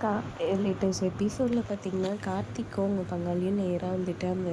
கா லேட்டஸ்ட் எபிசோடில் பார்த்தீங்கன்னா, கார்த்திக்கும் அவங்க பங்காளியும் நேராக வந்துட்டு அந்த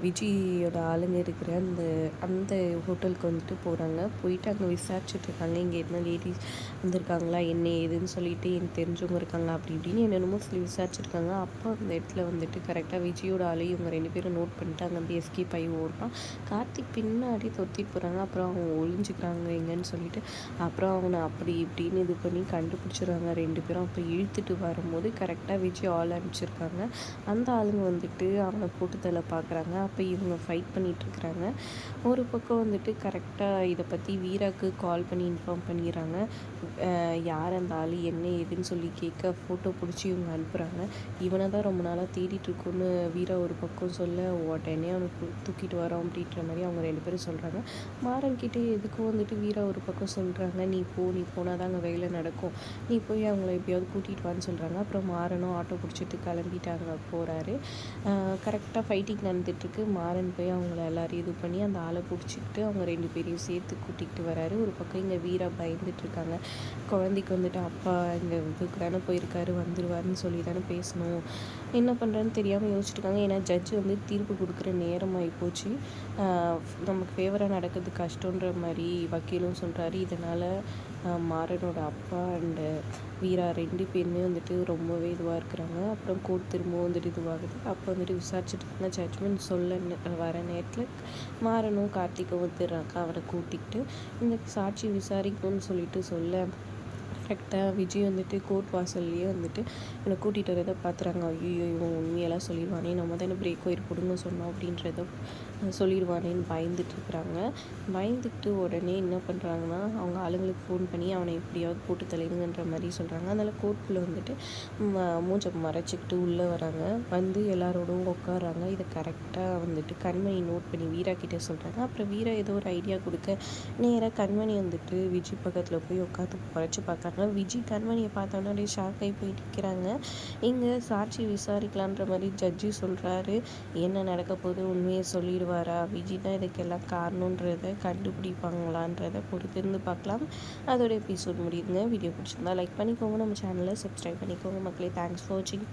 விஜியோட ஆளுங்க இருக்கிற அந்த அந்த ஹோட்டலுக்கு வந்துட்டு போகிறாங்க. போயிட்டு அங்கே விசாரிச்சுட்ருக்காங்க. இங்கே என்ன லேடிஸ் வந்திருக்காங்களா, என்ன ஏதுன்னு சொல்லிட்டு எனக்கு தெரிஞ்சவங்க இருக்காங்களா அப்படி இப்படின்னு என்னென்னமோ சொல்லி விசாரிச்சுருக்காங்க. அப்போ அந்த இடத்துல வந்துட்டு கரெக்டாக விஜியோட ஆளு இவங்க 2 பேரும் நோட் பண்ணிட்டு அங்கேருந்து எஸ்கேப் ஆகி ஓடுறான். கார்த்திக் பின்னாடி தொத்திட்டு போகிறாங்க. அப்புறம் அவங்க ஒளிஞ்சுக்கிறாங்க எங்கன்னு சொல்லிட்டு. அப்புறம் அவனை அப்படி இப்படின்னு இது பண்ணி கண்டுபிடிச்சிடுறாங்க 2 பேரும். அப்போ இழுத்துட்டு வரும்போது கரெக்டாக விஜய் ஆள் அனுப்பிச்சிருக்காங்க. அந்த ஆளுங்க வந்துட்டு அவனை போட்டு தள்ள பார்க்குறாங்க. அப்போ இவங்க ஃபைட் பண்ணிகிட்ருக்குறாங்க. ஒரு பக்கம் வந்துட்டு கரெக்டாக இதை பற்றி வீராவுக்கு கால் பண்ணி இன்ஃபார்ம் பண்ணிடுறாங்க. யார் அந்த ஆள் என்ன ஏதுன்னு சொல்லி கேட்க ஃபோட்டோ பிடிச்சி இவங்க அனுப்புகிறாங்க. இவனை தான் ரொம்ப நாளாக தேடிட்டுருக்கோன்னு வீரா ஒரு பக்கம் சொல்ல, உடனே அவனை தூக்கிட்டு வரோம் அப்படின்ற மாதிரி அவங்க 2 பேரும் சொல்கிறாங்க. மாறன்கிட்டே எதுக்கும் வந்துட்டு வீரா ஒரு பக்கம் சொல்கிறாங்க, நீ போனால் தான் அங்கே வேலை நடக்கும், நீ போய் அவங்கள எப்படியாவது கூட்டிகிட்டு வான்னு சொல்கிறாங்க. அப்புறம் மாறனும் ஆட்டோ பிடிச்சிட்டு கிளம்பிட்டாங்க போகிறாரு. கரெக்டாக ஃபைட்டிங் நடந்துகிட்ருக்கு. மாறன் போய் அவங்கள எல்லாரையும் இது பண்ணி அந்த ஆளை பிடிச்சிக்கிட்டு அவங்க 2 பேரையும் சேர்த்து கூட்டிகிட்டு வராரு. ஒரு பக்கம் இங்கே வீரா பயந்துட்டுருக்காங்க. குழந்தைக்கு வந்துட்டு அப்பா இங்கே இதுக்கு தானே போயிருக்காரு, வந்துடுவாருன்னு சொல்லி தானே பேசணும், என்ன பண்ணுறேன்னு தெரியாமல் யோசிச்சுட்ருக்காங்க. ஏன்னா ஜட்ஜு வந்து தீர்ப்பு கொடுக்குற நேரம் ஆகிப்போச்சு, நமக்கு ஃபேவராக நடக்கிறது கஷ்டன்ற மாதிரி வக்கீலும் சொல்கிறாரு. இதனால் மாறனோட அப்பா அண்டு வீரா 2 பேருமே வந்துட்டு ரொம்பவே இதுவாக இருக்கிறாங்க. அப்புறம் கோர்ட் திரும்பவும் வந்துட்டு இதுவாகுது. அப்போ வந்துட்டு விசாரிச்சுட்டு இருக்காங்க. ஜட்ஜ்மெண்ட் சொல்ல வர நேரத்தில் மாறனும் கார்த்திக்கும் வந்துடுறாங்க. அவரை கூட்டிகிட்டு இந்த சாட்சி விசாரிக்கணும்னு சொல்லிட்டு சொல்ல, கரெக்டாக விஜய் வந்துட்டு கோர்ட் வாசல்லையே வந்துட்டு என்னை கூட்டிகிட்டு வரதை பார்த்துறாங்க. ஐயோ இவன் உண்மையெல்லாம் சொல்லிடுவானே, நம்ம தானே பிரேக் ஒயர் கொடுங்க சொன்னோம் அப்படின்றத சொல்லிடுவானேன்னு பயந்துட்டுருக்குறாங்க. பயந்துட்டு உடனே என்ன பண்ணுறாங்கன்னா, அவங்க ஆளுங்களுக்கு ஃபோன் பண்ணி அவனை எப்படியாவது போட்டு தலையுங்கன்ற மாதிரி சொல்கிறாங்க. அதனால் கோர்ட்டுக்குள்ளே வந்துட்டு மூஞ்சை மறைச்சிக்கிட்டு உள்ளே வராங்க. வந்து எல்லாரோடும் உட்காடுறாங்க. இதை கரெக்டாக வந்துட்டு கண்மணி நோட் பண்ணி வீரா கிட்டே சொல்கிறாங்க. அப்புறம் வீரா ஏதோ ஒரு ஐடியா கொடுக்க நேராக கண்மணி வந்துட்டு விஜய் பக்கத்தில் போய் உட்காந்து குறைச்சி பார்க்குறாங்க. விஜய் கண்மணியை பார்த்தோன்னா அப்படியே ஷாக் ஆகி போய் நிற்கிறாங்க. இங்கே சாட்சி விசாரிக்கலான்ற மாதிரி ஜட்ஜி சொல்கிறாரு. என்ன நடக்க போகுது, உண்மையை சொல்லிடுவாரா, விஜய் தான் இதுக்கெல்லாம் காரணன்றதை கண்டுபிடிப்பாங்களான்றதை பொறுத்திருந்து பார்க்கலாம். அதோட எபிசோட் முடியுதுங்க. வீடியோ பிடிச்சிருந்தா லைக் பண்ணிக்கோங்க, நம்ம சேனலை சப்ஸ்கிரைப் பண்ணிக்கோங்க மக்களே. தேங்க்ஸ் ஃபார் வாட்சிங்.